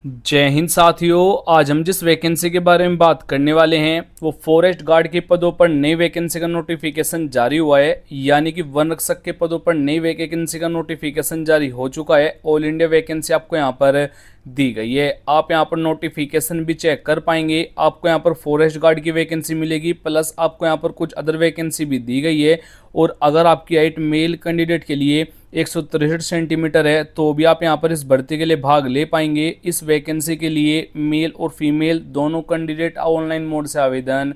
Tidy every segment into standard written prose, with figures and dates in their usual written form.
जय हिंद साथियों। आज हम जिस वैकेंसी के बारे में बात करने वाले हैं वो फॉरेस्ट गार्ड के पदों पर नई वैकेंसी का नोटिफिकेशन जारी हुआ है। यानी कि वन रक्षक के पदों पर नई वैकेंसी का नोटिफिकेशन जारी हो चुका है। ऑल इंडिया वैकेंसी आपको यहाँ पर दी गई है। आप यहाँ पर नोटिफिकेशन भी चेक कर पाएंगे। आपको यहाँ पर फॉरेस्ट गार्ड की वैकेंसी मिलेगी, प्लस आपको यहाँ पर कुछ अदर वैकेंसी भी दी गई है। और अगर आपकी हाइट मेल कैंडिडेट के लिए 163 सेंटीमीटर है तो भी आप यहाँ पर इस भर्ती के लिए भाग ले पाएंगे। इस वैकेंसी के लिए मेल और फीमेल दोनों कैंडिडेट ऑनलाइन मोड से आवेदन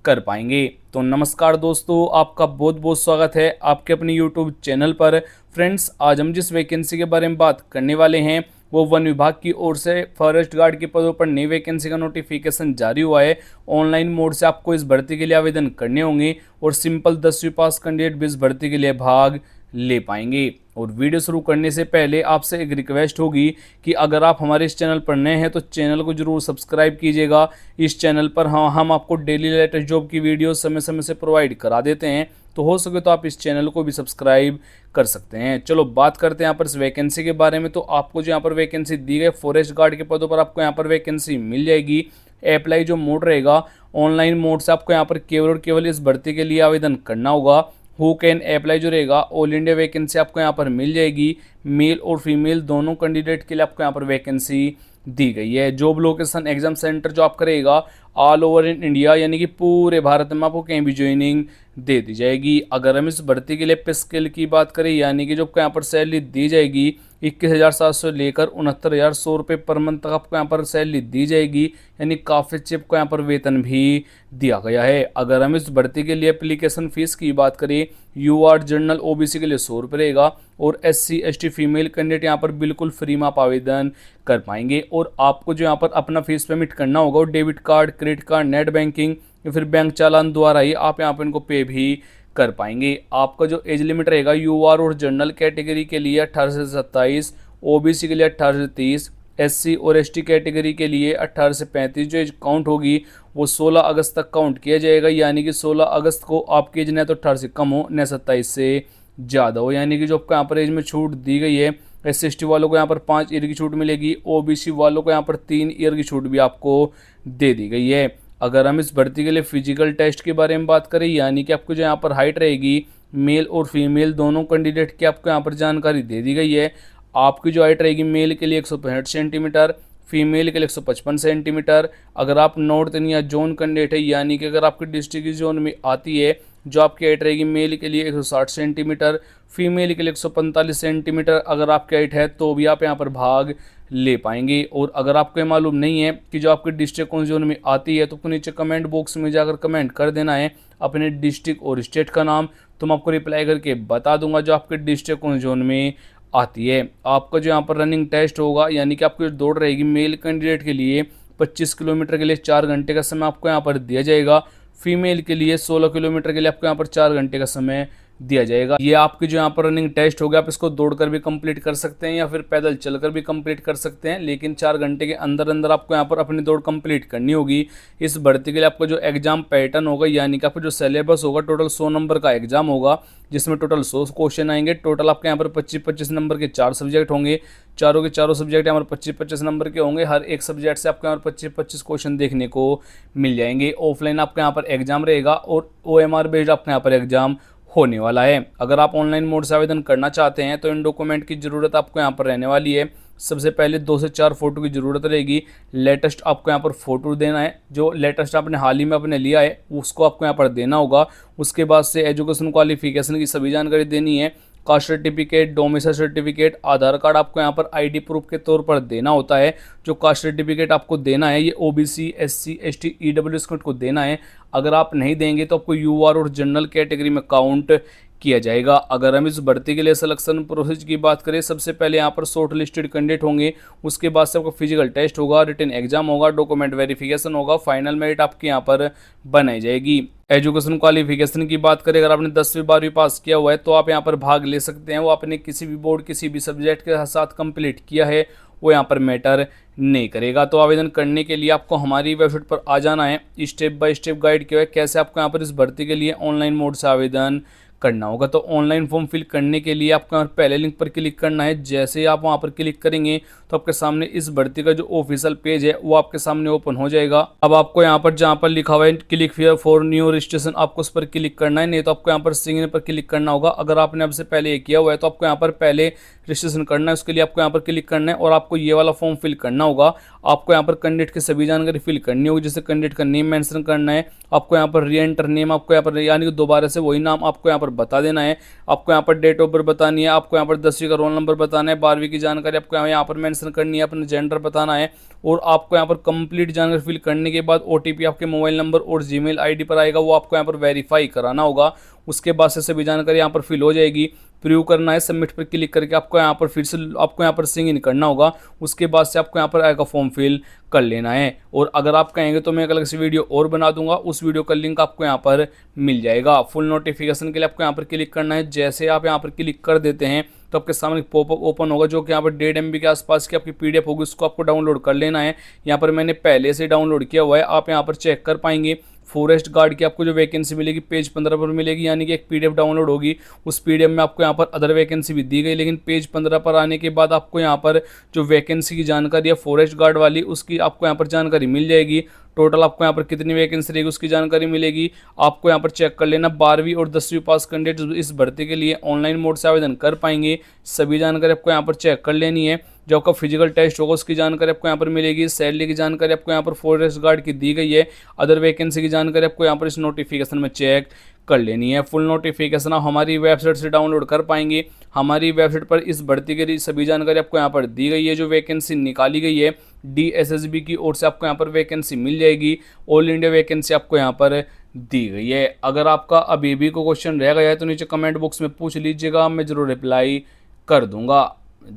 कर पाएंगे। तो नमस्कार दोस्तों, आपका बहुत बहुत स्वागत है आपके अपने यूट्यूब चैनल पर। फ्रेंड्स, आज हम जिस वैकेंसी के बारे में बात करने वाले हैं वो वन विभाग की ओर से फॉरेस्ट गार्ड के पदों पर नई वैकेंसी का नोटिफिकेशन जारी हुआ है। ऑनलाइन मोड से आपको इस भर्ती के लिए आवेदन करने होंगे और सिंपल 10वीं पास कैंडिडेट भी इस भर्ती के लिए भाग ले पाएंगे। और वीडियो शुरू करने से पहले आपसे एक रिक्वेस्ट होगी कि अगर आप हमारे इस चैनल पर नए हैं तो चैनल को जरूर सब्सक्राइब कीजिएगा। इस चैनल पर हम आपको डेली लेटेस्ट जॉब की वीडियो समय समय से प्रोवाइड करा देते हैं, तो हो सके तो आप इस चैनल को भी सब्सक्राइब कर सकते हैं। चलो बात करते हैं यहाँ पर इस वैकेंसी के बारे में। तो आपको जो यहाँ पर वैकेंसी दी गई फॉरेस्ट गार्ड के पदों पर आपको यहाँ पर वैकेंसी मिल जाएगी। अप्लाई जो मोड रहेगा ऑनलाइन मोड से आपको यहाँ पर केवल और केवल इस भर्ती के लिए आवेदन करना होगा। हु कैन अप्लाई जो रहेगा ऑल इंडिया वैकेंसी आपको यहाँ पर मिल जाएगी। मेल और फीमेल दोनों कैंडिडेट के लिए आपको यहाँ पर वैकेंसी दी गई है। जॉब लोकेशन एग्जाम सेंटर जो आप करेगा ऑल ओवर इन इंडिया, यानी कि पूरे भारत में आपको कहीं भी ज्वाइनिंग दे दी जाएगी। अगर हम इस भर्ती के लिए पे स्केल की बात करें, यानी कि जो आपको यहाँ पर सैलरी दी जाएगी 21,700 लेकर 69,100 रुपये पर मंथ तक आपको यहाँ पर सैलरी दी जाएगी। यानी काफ़ी अच्छी आपको यहाँ पर वेतन भी दिया गया है। अगर हम इस भर्ती के लिए एप्लीकेशन फीस की बात करें, यूआर जनरल ओबीसी के लिए 100 रुपये रहेगा और SC ST फीमेल कैंडिडेट यहाँ पर बिल्कुल फ्री में आप आवेदन कर पाएंगे। और आपको जो यहाँ पर अपना फीस पेमेंट करना होगा वो debit card, credit card, net banking या फिर बैंक चालान द्वारा ही आप यहाँ पर इनको पे भी कर पाएंगे। आपका जो एज लिमिट रहेगा यूआर और जनरल कैटेगरी के लिए 18 से 27, ओबीसी के लिए 18 से 30, SC और ST कैटेगरी के लिए 18 से 35। जो एज काउंट होगी वो 16 अगस्त तक काउंट किया जाएगा। यानी कि 16 अगस्त को आपकी एज न तो 18 से कम हो न 27 से ज़्यादा हो। यानी कि जो आपको यहाँ पर एज में छूट दी गई है, SC ST वालों को यहाँ पर 5 ईयर की छूट मिलेगी, ओबीसी वालों को यहाँ पर 3 ईयर की छूट भी आपको दे दी गई है। अगर हम इस भर्ती के लिए फिजिकल टेस्ट के बारे में बात करें, यानी कि आपको जो यहाँ पर हाइट रहेगी मेल और फीमेल दोनों कैंडिडेट की आपको यहाँ पर जानकारी दे दी गई है। आपकी जो हाइट रहेगी मेल के लिए 165 सेंटीमीटर, फीमेल के लिए 155 सेंटीमीटर। अगर आप नॉर्थ या जोन कैंडिडेट है, यानी कि अगर आपकी डिस्ट्रिक्ट जोन में आती है, जो आपकी हाइट रहेगी मेल के लिए 160 सेंटीमीटर, फीमेल के लिए 145 सेंटीमीटर अगर आपकी हाइट है तो भी आप यहाँ पर भाग ले पाएंगे। और अगर आपको ये मालूम नहीं है कि जो आपकी डिस्ट्रिक्ट कौन जोन में आती है, तो नीचे कमेंट बॉक्स में जाकर कमेंट कर देना है अपने डिस्ट्रिक्ट और स्टेट का नाम, तो मैं आपको रिप्लाई करके बता दूंगा जो आपके डिस्ट्रिक्ट कौन जोन में आती है। आपका जो यहाँ पर रनिंग टेस्ट होगा, यानी कि आपकी जो दौड़ रहेगी मेल कैंडिडेट के लिए 25 किलोमीटर के लिए 4 घंटे का समय आपको यहाँ पर दिया जाएगा। फीमेल के लिए 16 किलोमीटर के लिए आपको यहाँ पर 4 घंटे का समय दिया जाएगा। ये आपकी जो यहाँ पर रनिंग टेस्ट होगा, आप इसको दौड़कर भी कंप्लीट कर सकते हैं या फिर पैदल चलकर भी कंप्लीट कर सकते हैं, लेकिन 4 घंटे के अंदर अंदर आपको यहाँ पर अपनी दौड़ कंप्लीट करनी होगी। इस भर्ती के लिए आपका जो एग्जाम पैटर्न होगा, यानी कि आपका जो सिलेबस होगा, टोटल 100 नंबर का एग्जाम होगा, जिसमें टोटल 100 क्वेश्चन आएंगे। टोटल आपके यहाँ पर 25-25 नंबर के 4 सब्जेक्ट होंगे। चारों के चारों सब्जेक्ट यहाँ पर 25-25 नंबर के होंगे। हर एक सब्जेक्ट से आपको यहाँ पर 25-25 क्वेश्चन देखने को मिल जाएंगे। ऑफलाइन आपका यहाँ पर एग्जाम रहेगा और OMR बेस्ड आपका यहाँ पर एग्जाम होने वाला है। अगर आप ऑनलाइन मोड से आवेदन करना चाहते हैं तो इन डॉक्यूमेंट की ज़रूरत आपको यहाँ पर रहने वाली है। सबसे पहले 2 से 4 फोटो की ज़रूरत रहेगी। लेटेस्ट आपको यहाँ पर फोटो देना है, जो लेटेस्ट आपने हाल ही में अपने लिया है उसको आपको यहाँ पर देना होगा। उसके बाद से एजुकेशन क्वालिफिकेशन की सभी जानकारी देनी है। कास्ट सर्टिफिकेट, डोमिसाइल सर्टिफिकेट, आधार कार्ड आपको यहाँ पर ID प्रूफ के तौर पर देना होता है। जो कास्ट सर्टिफिकेट आपको देना है ये OBC SC ST EWS को देना है। अगर आप नहीं देंगे तो आपको UR और जनरल कैटेगरी में काउंट किया जाएगा। अगर हम इस भर्ती के लिए सिलेक्शन प्रोसेस की बात करें, सबसे पहले यहाँ पर शॉर्ट लिस्टेड कैंडिडेट होंगे, उसके बाद से आपको फिजिकल टेस्ट होगा, रिटन एग्जाम होगा, डॉक्यूमेंट वेरिफिकेशन होगा, फाइनल मेरिट आपकी यहाँ पर बनाई जाएगी। एजुकेशन क्वालिफिकेशन की बात करें, अगर आपने 10वीं 12वीं पास किया हुआ है तो आप यहाँ पर भाग ले सकते हैं। वो आपने किसी भी बोर्ड किसी भी सब्जेक्ट के साथ कंप्लीट किया है वो यहाँ पर मैटर नहीं करेगा। तो आवेदन करने के लिए आपको हमारी वेबसाइट पर आ जाना है। स्टेप बाय स्टेप गाइड किया है कैसे आपको यहाँ पर इस भर्ती के लिए ऑनलाइन मोड से आवेदन करना होगा। तो ऑनलाइन फॉर्म फिल करने के लिए आपको यहाँ पहले लिंक पर क्लिक करना है। जैसे ही आप वहाँ पर क्लिक करेंगे तो आपके सामने इस भर्ती का जो ऑफिशियल पेज है वो आपके सामने ओपन हो जाएगा। अब आपको यहाँ पर जहाँ पर लिखा हुआ है click here for new registration, आपको उस पर क्लिक करना है, नहीं तो आपको यहाँ पर सिग्न पर क्लिक करना होगा। अगर आपने अब से पहले ये किया हुआ है तो आपको यहाँ पर पहले रजिस्ट्रेशन करना है, उसके लिए आपको यहाँ पर क्लिक करना है और आपको ये वाला फॉर्म फिल करना होगा। आपको यहाँ पर कैंडिडेट की सभी जानकारी फिल करनी होगी, जैसे कैंडिडेट का नेम मेंशन करना है, आपको यहाँ पर री एंटर नेम, आपको यहाँ पर यानी कि दोबारा से वही नाम आपको यहाँ पर बता देना है, आपको यहाँ पर डेट ऑफ बर्थ बतानी है, आपको यहाँ पर 10वीं का रोल नंबर बताना है, 12वीं की जानकारी आपको यहाँ पर मेंशन करनी है, अपना जेंडर बताना है और आपको यहाँ पर कंप्लीट जानकारी फिल करने के बाद ओटीपी आपके मोबाइल नंबर और जीमेल आईडी पर आएगा, वो आपको यहाँ पर वेरीफाई कराना होगा। उसके बाद से सभी जानकारी यहाँ पर फिल हो जाएगी। प्रूव करना है, सबमिट पर क्लिक करके आपको यहाँ पर फिर से आपको यहाँ पर सिंग इन करना होगा। उसके बाद से आपको यहाँ पर आएगा फॉर्म फिल कर लेना है। और अगर आप कहेंगे तो मैं एक अलग से वीडियो और बना दूंगा, उस वीडियो का लिंक आपको यहाँ पर मिल जाएगा। फुल नोटिफिकेशन के लिए आपको यहाँ पर क्लिक करना है। जैसे आप यहाँ पर क्लिक कर देते हैं तो आपके सामने पॉपअप ओपन होगा, जो कि यहाँ पर 1.5 MB के आसपास की आपकी PDF होगी, उसको आपको डाउनलोड कर लेना है। यहाँ पर मैंने पहले से डाउनलोड किया हुआ है, आप यहाँ पर चेक कर पाएंगे। फॉरेस्ट गार्ड की आपको जो वैकेंसी मिलेगी पेज 15 पर मिलेगी, यानी कि एक PDF डाउनलोड होगी। उस PDF में आपको यहाँ पर अदर वैकेंसी भी दी गई, लेकिन पेज 15 पर आने के बाद आपको यहाँ पर जो वैकेंसी की जानकारी है फॉरेस्ट गार्ड वाली, उसकी आपको यहाँ पर जानकारी मिल जाएगी। टोटल आपको यहाँ पर कितनी वैकेंसी रहेगी उसकी जानकारी मिलेगी। आपको यहाँ पर चेक कर लेना। 12वीं और 10वीं पास कैंडिडेट इस भर्ती के लिए ऑनलाइन मोड से आवेदन कर पाएंगे। सभी जानकारी आपको यहाँ पर चेक कर लेनी है। जो आपका फिजिकल टेस्ट होगा उसकी जानकारी आपको यहाँ पर मिलेगी। सैलरी की जानकारी आपको यहाँ पर फॉरेस्ट गार्ड की दी गई है। अदर वैकेंसी की जानकारी आपको यहाँ पर इस नोटिफिकेशन में चेक कर लेनी है। फुल नोटिफिकेशन आप हमारी वेबसाइट से डाउनलोड कर पाएंगे। हमारी वेबसाइट पर इस भर्ती के लिए सभी जानकारी आपको यहाँ पर दी गई है। जो वैकेंसी निकाली गई है DSSB की ओर से आपको यहाँ पर वैकेंसी मिल जाएगी। ऑल इंडिया वैकेंसी आपको यहाँ पर दी गई है। अगर आपका अभी भी कोई क्वेश्चन रह गया है तो नीचे कमेंट बॉक्स में पूछ लीजिएगा, मैं जरूर रिप्लाई कर दूंगा।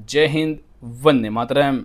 जय हिंद, वंदे मातरम।